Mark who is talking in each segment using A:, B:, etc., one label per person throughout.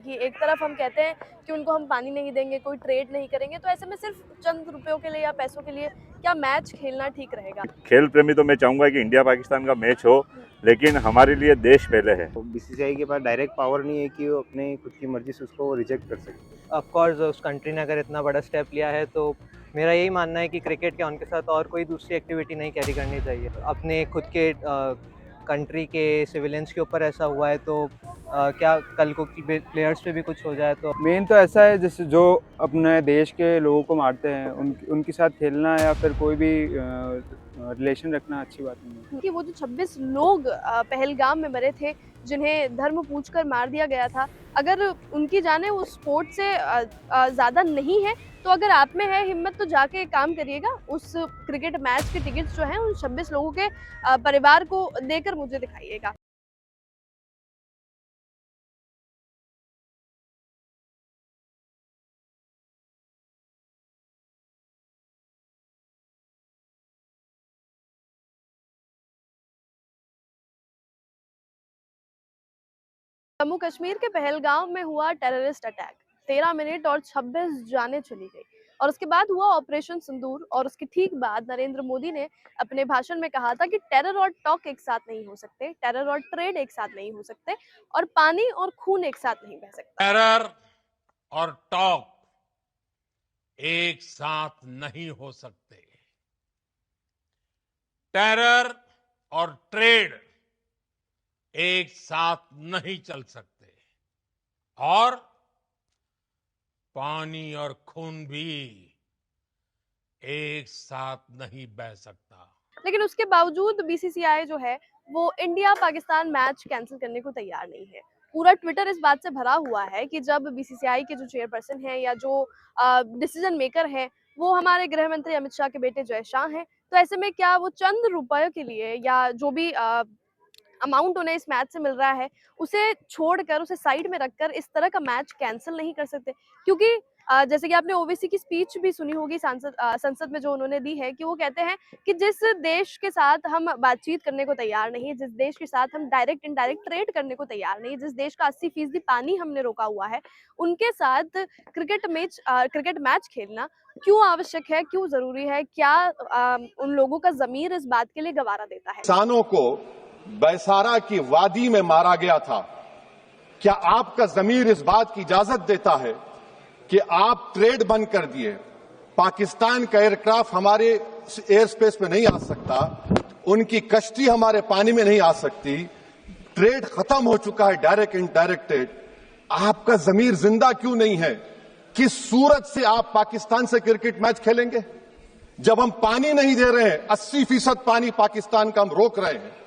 A: कि एक तरफ हम कहते हैं कि उनको हम पानी नहीं देंगे, कोई ट्रेड नहीं करेंगे, तो ऐसे में सिर्फ चंद रुपयों के लिए या पैसों के लिए क्या मैच खेलना ठीक रहेगा?
B: खेल प्रेमी तो मैं चाहूंगा कि इंडिया पाकिस्तान का मैच हो, लेकिन हमारे लिए देश पहले है।
C: तो बीसीसीआई के पास डायरेक्ट पावर नहीं है कि वो अपने खुद की मर्जी से उसको रिजेक्ट कर सके।
D: ऑफ कोर्स उस कंट्री ने अगर इतना बड़ा स्टेप लिया है तो मेरा यही मानना है कि क्रिकेट के उनके साथ और कोई दूसरी एक्टिविटी नहीं कैरी करनी चाहिए। अपने खुद के कंट्री के सिविलियंस के ऊपर ऐसा हुआ है तो क्या कल को प्लेयर्स पे भी कुछ हो जाए तो।
E: मेन तो ऐसा है जैसे जो अपने देश के लोगों को मारते हैं उनके साथ खेलना या फिर कोई भी रिलेशन रखना अच्छी बात नहीं है।
A: कि वो जो 26 लोग पहलगाम में मरे थे, जिन्हें धर्म पूछकर मार दिया गया था, अगर उनकी जानें उस स्पोर्ट से ज़्यादा नहीं है, तो अगर आप में है हिम्मत तो जाके काम करिएगा। उस क्रिकेट मैच के टिकट्स जो हैं उन 26 लोगों के परिवार को देकर मुझे दिखाइएगा। जम्मू कश्मीर के पहलगाम में हुआ टेररिस्ट अटैक, 13 मिनट और 26 जानें चली गई। और उसके बाद हुआ ऑपरेशन सिंदूर, और उसके ठीक बाद नरेंद्र मोदी ने अपने भाषण में कहा था कि टेरर और टॉक एक साथ नहीं हो सकते, टेरर और ट्रेड एक साथ नहीं हो सकते, और पानी और खून एक साथ नहीं बह सकता।
F: टेरर और टॉक एक साथ नहीं हो सकते। टेरर और ट्रेड एक साथ नहीं चल सकते, और पानी और खून भी एक साथ नहीं बह सकता।
A: लेकिन उसके बावजूद बीसीसीआई जो है वो इंडिया पाकिस्तान मैच कैंसिल करने को तैयार नहीं है। पूरा ट्विटर इस बात से भरा हुआ है कि जब बीसीसीआई के जो चेयरपर्सन हैं या जो डिसीजन मेकर हैं वो हमारे गृह मंत्री अमित शाह के बेटे जय शाह हैं, तो ऐसे में क्या वो चंद रुपयों के लिए या जो भी अमाउंट उन्हें इस मैच से मिल रहा है उसे छोड़कर, उसे साइड में रखकर इस तरह का मैच कैंसिल नहीं कर सकते? क्योंकि जैसे कि आपने ओवैसी की स्पीच भी सुनी होगी संसद में जो उन्होंने दी है, कि वो कहते हैं कि जिस देश के साथ हम बातचीत करने को तैयार नहीं, जिस देश के साथ हम डायरेक्ट इनडायरेक्ट ट्रेड करने को तैयार नहीं, जिस देश का 80% पानी हमने रोका हुआ है, उनके साथ क्रिकेट मैच खेलना क्यों आवश्यक है, क्यों जरूरी है? क्या उन लोगों का जमीर इस बात के लिए गवारा देता है?
G: किसानों को बैसारा की वादी में मारा गया था। क्या आपका जमीर इस बात की इजाजत देता है कि आप ट्रेड बंद कर दिए, पाकिस्तान का एयरक्राफ्ट हमारे एयर स्पेस में नहीं आ सकता, उनकी कश्ती हमारे पानी में नहीं आ सकती, ट्रेड खत्म हो चुका है डायरेक्ट इनडायरेक्टेड, आपका जमीर जिंदा क्यों नहीं है? किस सूरत से आप पाकिस्तान से क्रिकेट मैच खेलेंगे जब हम पानी नहीं दे रहे हैं? 80% पानी पाकिस्तान का हम रोक रहे हैं।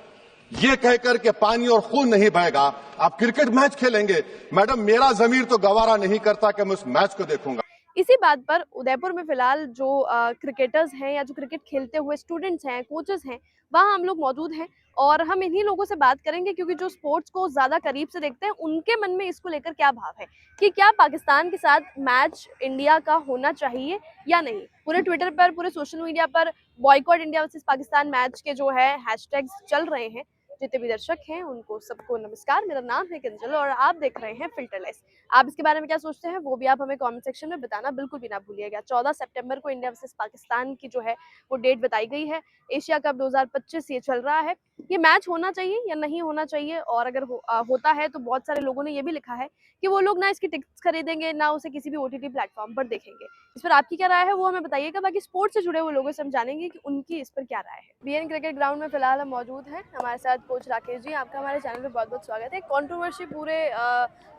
G: ये कहकर के पानी और खून नहीं बहेगा, आप क्रिकेट मैच खेलेंगे? मैडम, मेरा जमीर तो गवारा नहीं करता कि मैं उस मैच को देखूंगा।
A: इसी बात पर उदयपुर में फिलहाल जो क्रिकेटर्स हैं या जो क्रिकेट खेलते हुए स्टूडेंट्स हैं, कोचेस हैं, वहाँ हम लोग मौजूद हैं और हम इन्हीं लोगों से बात करेंगे, क्योंकि जो स्पोर्ट्स को ज्यादा करीब से देखते हैं उनके मन में इसको लेकर क्या भाव है कि क्या पाकिस्तान के साथ मैच इंडिया का होना चाहिए या नहीं। पूरे ट्विटर पर, पूरे सोशल मीडिया पर boycott India versus Pakistan match के जो है हैशटैग्स चल रहे हैं। जितने भी दर्शक हैं उनको सबको नमस्कार, मेरा नाम है किंजल और आप देख रहे हैं फिल्टरलेस। आप इसके बारे में क्या सोचते हैं वो भी आप हमें कमेंट सेक्शन में बताना बिल्कुल भी ना भूलिएगा। 14 सितंबर को इंडिया वर्सेस पाकिस्तान की जो है वो डेट बताई गई है। एशिया कप 2025 ये चल रहा है। ये मैच होना चाहिए या नहीं होना चाहिए, और अगर होता है तो बहुत सारे लोगों ने ये भी लिखा है कि वो लोग ना इसकी टिकट्स खरीदेंगे ना उसे किसी भी ओटीटी प्लेटफॉर्म पर देखेंगे। इस पर आपकी क्या राय है वो हमें बताइएगा। बाकी स्पोर्ट्स से जुड़े हुए लोगों से हम जानेंगे कि उनकी इस पर क्या राय है। बीएन क्रिकेट ग्राउंड में फिलहाल हम मौजूद हैं, हमारे साथ कोच राकेश जी। आपका हमारे चैनल पे बहुत बहुत स्वागत है। कंट्रोवर्सी पूरे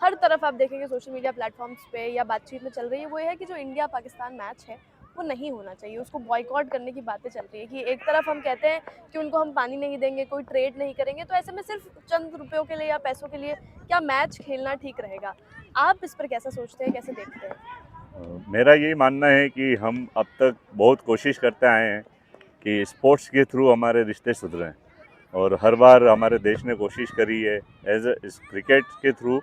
A: हर तरफ आप देखेंगे सोशल मीडिया प्लेटफॉर्म्स पे या बातचीत में चल रही है, वो ये है कि जो इंडिया पाकिस्तान मैच है वो नहीं होना चाहिए, उसको बॉयकॉट करने की बातें चल रही है। कि एक तरफ हम कहते हैं कि उनको हम पानी नहीं देंगे, कोई ट्रेड नहीं करेंगे, तो ऐसे में सिर्फ चंद रुपयों के लिए या पैसों के लिए क्या मैच खेलना ठीक रहेगा? आप इस पर कैसा सोचते हैं, कैसे देखते हैं?
B: मेरा यही मानना है कि हम अब तक बहुत कोशिश करते आए हैं कि स्पोर्ट्स के थ्रू हमारे रिश्ते सुधरें, और हर बार हमारे देश ने कोशिश करी है एज इस क्रिकेट के थ्रू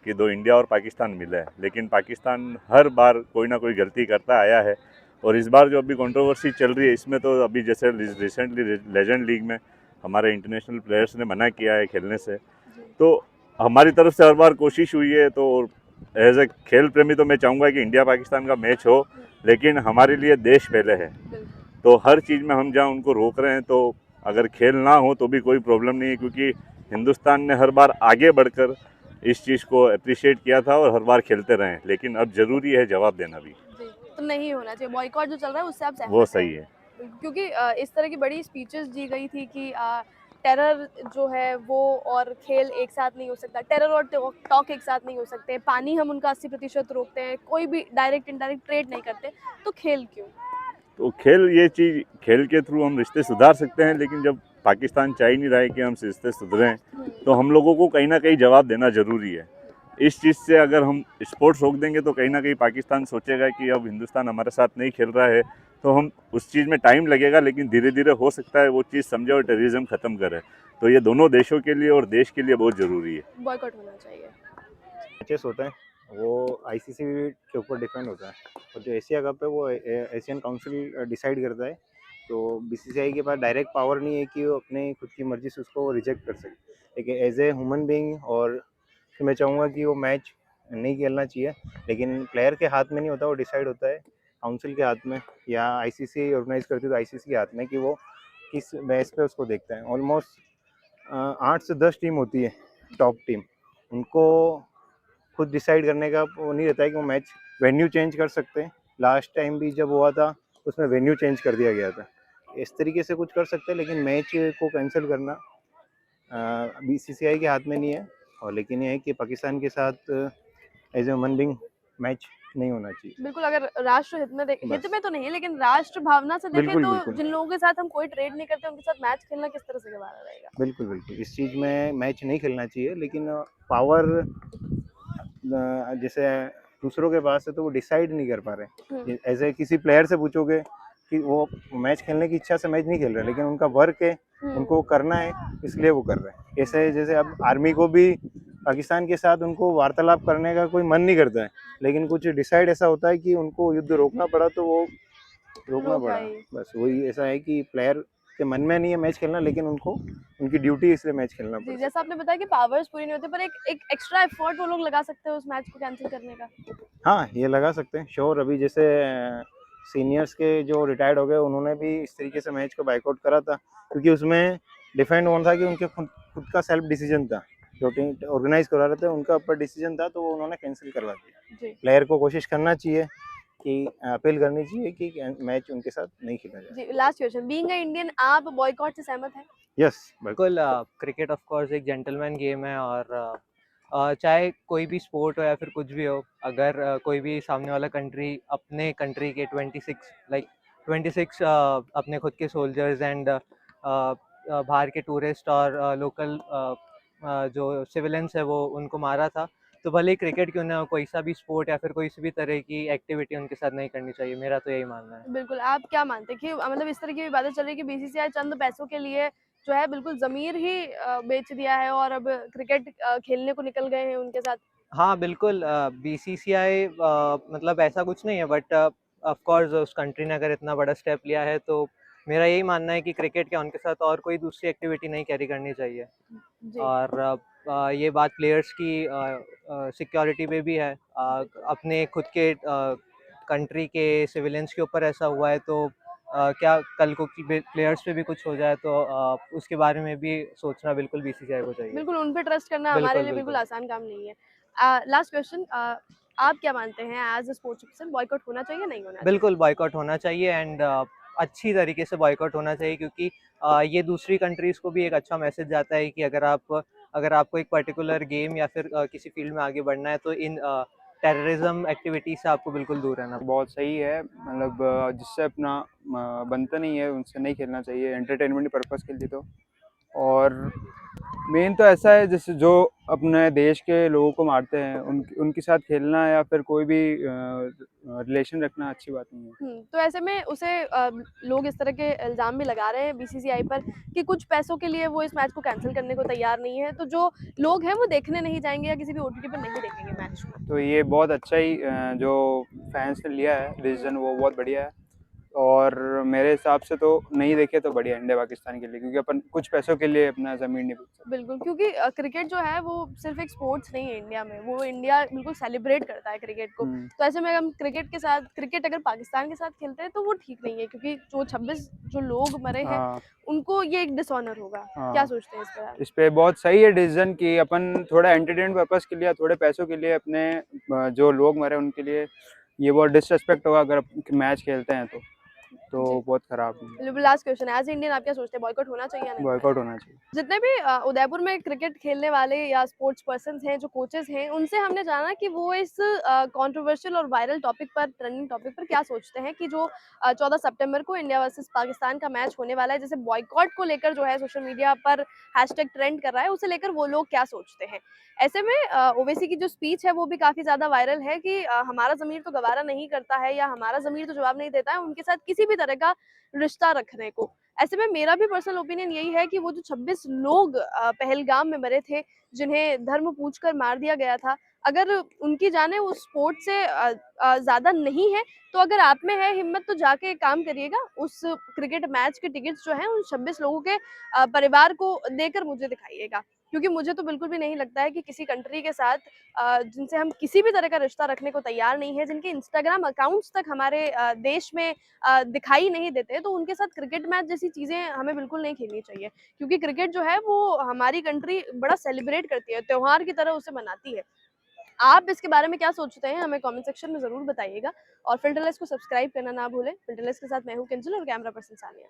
B: कि दो इंडिया और पाकिस्तान मिले, लेकिन पाकिस्तान हर बार कोई ना कोई गलती करता आया है। और इस बार जो अभी कंट्रोवर्सी चल रही है इसमें तो अभी जैसे रिसेंटली लेजेंड लीग में हमारे इंटरनेशनल प्लेयर्स ने मना किया है खेलने से, तो हमारी तरफ से हर बार कोशिश हुई है, तो एज ए खेल प्रेमी तो मैं चाहूँगा कि इंडिया पाकिस्तान का मैच हो, लेकिन हमारे लिए देश पहले है। तो हर चीज़ में हम जहाँ उनको रोक रहे हैं, तो अगर खेल ना हो तो भी कोई प्रॉब्लम नहीं है, क्योंकि हिंदुस्तान ने हर बार आगे बढ़कर इस चीज़ को अप्रिशिएट किया था और हर बार खेलते रहे, लेकिन अब ज़रूरी है जवाब देना भी।
A: जी, तो नहीं होना चाहिए बॉयकॉट जो चल रहा है, उससे आप सहमत
B: वो
A: हैं?
B: सही है।
A: क्योंकि इस तरह की बड़ी स्पीचेस दी गई थी कि टेरर जो है वो और खेल एक साथ नहीं हो सकता, टेरर और टॉक एक साथ नहीं हो सकते, पानी हम उनका 80% रोकते हैं, कोई भी डायरेक्ट इनडायरेक्ट ट्रेड नहीं करते, तो खेल क्यों?
B: तो खेल, ये चीज़ खेल के थ्रू हम रिश्ते सुधार सकते हैं, लेकिन जब पाकिस्तान चाह ही नहीं रहा है कि हम रिश्ते सुधरें, तो हम लोगों को कहीं ना कहीं जवाब देना ज़रूरी है। इस चीज़ से अगर हम स्पोर्ट्स रोक देंगे तो कहीं ना कहीं पाकिस्तान सोचेगा कि अब हिंदुस्तान हमारे साथ नहीं खेल रहा है, तो हम उस चीज़ में टाइम लगेगा, लेकिन धीरे धीरे हो सकता है वो चीज़ समझे और टेररिज्म ख़त्म करे। तो ये दोनों देशों के लिए और देश के लिए बहुत ज़रूरी है।
A: बॉयकॉट होना चाहिए।
C: मैचेस होते हैं वो आईसीसी के ऊपर डिपेंड होता है, और जो एशिया कप है वो एशियन काउंसिल डिसाइड करता है। तो बीसीसीआई के पास डायरेक्ट पावर नहीं है कि वो अपने खुद की मर्जी से उसको रिजेक्ट कर सके, लेकिन एज ए ह्यूमन बीइंग और मैं चाहूँगा कि वो मैच नहीं खेलना चाहिए, लेकिन प्लेयर के हाथ में नहीं होता, वो डिसाइड होता है काउंसिल के हाथ में, या आईसीसी ऑर्गेनाइज करती है तो आईसीसी के हाथ में कि वो किस बेस पे उसको देखता है। ऑलमोस्ट 8 से 10 टीम होती है, टॉप टीम, उनको खुद डिसाइड करने का वो नहीं रहता है कि वो मैच वेन्यू चेंज कर सकते हैं। लास्ट टाइम भी जब हुआ था उसमें वेन्यू चेंज कर दिया गया था। इस तरीके से कुछ कर सकते हैं, लेकिन मैच को कैंसिल करना बीसीसीआई के हाथ में नहीं है। और लेकिन ये है कि पाकिस्तान के साथ as a human being match नहीं होना चाहिए।
A: बिल्कुल, अगर राष्ट्र हित में
C: बस।
A: हित में तो नहीं, लेकिन राष्ट्र भावना से देखें
C: बिल्कुल,
A: तो
C: बिल्कुल।
A: जिन लोगों के साथ हम कोई ट्रेड नहीं करते, उनके साथ मैच खेलना किस तरह से गवारा रहेगा?
C: बिल्कुल, बिल्कुल। इस चीज़ में मैच नहीं खेलना चाहिए, लेकिन पावर जैसे दूसरों के पास है तो वो डिसाइड नहीं कर पा रहे। ऐसे किसी प्लेयर से पूछोगे कि वो मैच खेलने की इच्छा से मैच नहीं खेल रहे, लेकिन उनका वर्क है, उनको करना है, इसलिए वो कर रहे हैं। ऐसे जैसे अब आर्मी को भी पाकिस्तान के साथ उनको वार्तालाप करने का कोई मन नहीं करता है, लेकिन कुछ डिसाइड ऐसा होता है कि उनको युद्ध रोकना पड़ा तो वो रोकना
A: रोक
C: पड़ा।
A: पाई।
C: बस वही ऐसा है कि प्लेयर के मन में नहीं है मैच खेलना, लेकिन उनको उनकी ड्यूटी इसलिए मैच खेलना
A: जी,
C: पड़ता है।
A: जैसा आपने बताया कि पावर्स पूरी नहीं होती, पर एक एक्स्ट्रा एफर्ट वो लोग लगा सकते हैं उस मैच को कैंसिल करने का।
C: हाँ, ये लगा सकते हैं श्योर। अभी जैसे सीनियर्स के जो रिटायर्ड हो गए उन्होंने भी इस तरीके से मैच को बाइकआउट करा था, क्योंकि उसमें डिफेंड होना था कि उनके खुद का सेल्फ डिसीजन था, जो टीम ऑर्गेनाइज करवा रहे थे उनका ऊपर डिसीजन था, तो वो उन्होंने कैंसिल करवा दिया।
A: जी।
C: प्लेयर को कोशिश करना चाहिए कि अपील करनी चाहिए कि मैच उनके साथ नहीं खेला जाए।
A: जी, last question, being a Indian, आप बॉयकॉट से सहमत हैं?
C: यस,
D: बिल्कुल। क्रिकेट ऑफ कोर्स एक जेंटलमैन गेम है, और चाहे कोई भी स्पोर्ट हो या फिर कुछ भी हो, अगर कोई भी सामने वाला कंट्री अपने कंट्री के 26 अपने खुद के सोल्जर्स एंड बाहर के टूरिस्ट और लोकल जो सिविलियंस है वो उनको मारा था, तो भले ही क्रिकेट क्यों ना हो, कोई सा भी स्पोर्ट या फिर कोई सी भी तरह की एक्टिविटी उनके साथ नहीं करनी चाहिए। मेरा तो यही मानना है।
A: बिल्कुल, आप क्या मानते हैं कि मतलब इस तरह की भी बातें चल रही है कि बीसीसीआई चंद पैसों के लिए जो है बिल्कुल ज़मीर ही बेच दिया है और अब क्रिकेट खेलने को निकल गए हैं उनके साथ?
D: हाँ, बिल्कुल। बीसीसीआई मतलब ऐसा कुछ नहीं है, बट ऑफ कोर्स उस कंट्री ने अगर इतना बड़ा स्टेप लिया है, तो मेरा यही मानना है कि क्रिकेट के उनके साथ और कोई दूसरी एक्टिविटी नहीं कैरी करनी चाहिए।
A: जी।
D: और ये बात प्लेयर्स की सिक्योरिटी पे भी है। अपने खुद के कंट्री के सिविलियंस के ऊपर ऐसा हुआ है, तो क्या कल को प्लेयर्स पे भी कुछ हो जाए तो उसके बारे में भी सोचना बिल्कुल बीसीसीआई को चाहिए।
A: बिल्कुल, उन पे ट्रस्ट करना हमारे
D: बिल्कुल,
A: लिए बिल्कुल
D: बिल्कुल।
A: आसान काम नहीं है। लास्ट क्वेश्चन, आप क्या मानते हैं as a sports person, boycott होना चाहिए या नहीं होना चाहिए?
D: बिल्कुल बॉयकॉट होना चाहिए, एंड अच्छी तरीके से बॉयकॉट होना चाहिए, क्योंकि ये दूसरी कंट्रीज़ को भी एक अच्छा मैसेज जाता है कि अगर आपको एक पर्टिकुलर गेम या फिर किसी फील्ड में आगे बढ़ना है, तो इन टेररिज्म एक्टिविटी से आपको बिल्कुल दूर रहना।
E: बहुत सही है, मतलब जिससे अपना बनता नहीं है उनसे नहीं खेलना चाहिए, एंटरटेनमेंट पर्पज़ के लिए तो। और मेन तो ऐसा है जैसे जो अपने देश के लोगों को मारते हैं उनके साथ खेलना या फिर कोई भी रिलेशन रखना अच्छी बात नहीं है।
A: तो ऐसे में उसे लोग इस तरह के इल्ज़ाम भी लगा रहे हैं बीसीसीआई पर कि कुछ पैसों के लिए वो इस मैच को कैंसिल करने को तैयार नहीं है, तो जो लोग हैं वो देखने नहीं जाएँगे या किसी भी ओटीटी पर नहीं देखेंगे मैच को।
E: तो ये बहुत अच्छा ही जो फैंस ने लिया है डिसीजन, वो बहुत बढ़िया है। और मेरे हिसाब से तो नहीं देखे तो बढ़िया इंडिया पाकिस्तान के लिए, क्योंकि अपन कुछ पैसों के लिए अपना ज़मीन नहीं बेच सकते।
A: बिल्कुल, क्योंकि क्रिकेट जो है वो सिर्फ़ एक स्पोर्ट्स नहीं है इंडिया में, वो इंडिया बिल्कुल सेलिब्रेट करता है क्रिकेट को। तो ऐसे में हम क्रिकेट अगर पाकिस्तान के साथ खेलते हैं तो वो ठीक नहीं है, क्योंकि जो 26 जो लोग मरे हैं,
E: हाँ,
A: उनको ये एक डिसऑनर होगा। क्या
E: हाँ।
A: सोचते हैं इस पे आप?
E: इस पे बहुत सही है डिसीज़न कि अपन थोड़ा एंटरटेनमेंट पर्पज़ के लिए या थोड़े पैसों के लिए अपने जो लोग मरे उनके लिए ये बहुत डिसरिस्पेक्ट होगा अगर मैच खेलते हैं तो। तो
A: जी।
E: बहुत ख़राब है।
A: बिल्कुल, लास्ट क्वेश्चन है, एज़ अ इंडियन आप क्या सोचते हैं, बॉयकॉट होना चाहिए या नहीं?
E: बॉयकॉट होना चाहिए।
A: जितने भी उदयपुर में क्रिकेट खेलने वाले या स्पोर्ट्स पर्सन्स हैं, जो कोचेस हैं, उनसे हमने जाना कि वो इस कंट्रोवर्शियल और वायरल टॉपिक पर, ट्रेंडिंग टॉपिक पर क्या सोचते हैं कि जो 14 सितंबर को इंडिया वर्सेस पाकिस्तान का मैच होने वाला है, जैसे बॉयकॉट को लेकर जो है सोशल मीडिया पर हैशटैग ट्रेंड कर रहा है, उसे लेकर वो लोग क्या सोचते हैं। ऐसे में ओवैसी की जो स्पीच है वो भी काफ़ी ज़्यादा वायरल है कि हमारा ज़मीर तो गवारा नहीं करता है या हमारा ज़मीर तो जवाब नहीं देता है उनके साथ किसी भी तरह का रिश्ता रखने को। ऐसे में मेरा भी पर्सनल ओपिनियन यही है कि वो जो 26 लोग पहलगाम में मरे थे, जिन्हें धर्म पूछकर मार दिया गया था, अगर उनकी जानें उस स्पोर्ट से ज़्यादा नहीं है, तो अगर आप में है हिम्मत तो जाके एक काम करिएगा, उस क्रिकेट मैच के टिकट्स जो हैं उन 26 लोगों के परिवार को देकर मुझे दिखाइएगा। क्योंकि मुझे तो बिल्कुल भी नहीं लगता है कि किसी कंट्री के साथ जिनसे हम किसी भी तरह का रिश्ता रखने को तैयार नहीं है, जिनके इंस्टाग्राम अकाउंट्स तक हमारे देश में दिखाई नहीं देते, तो उनके साथ क्रिकेट मैच जैसी चीज़ें हमें बिल्कुल नहीं खेलनी चाहिए। क्योंकि क्रिकेट जो है वो हमारी कंट्री बड़ा सेलिब्रेट करती है, त्योहार की तरह उसे मनाती है। आप इसके बारे में क्या सोचते हैं? हमें कमेंट सेक्शन में ज़रूर बताइएगा और फ़िल्टरलेस को सब्सक्राइब करना ना भूलें। फ़िल्टरलेस के साथ मैं हूँ किंजल और कैमरा पर्सन सानिया।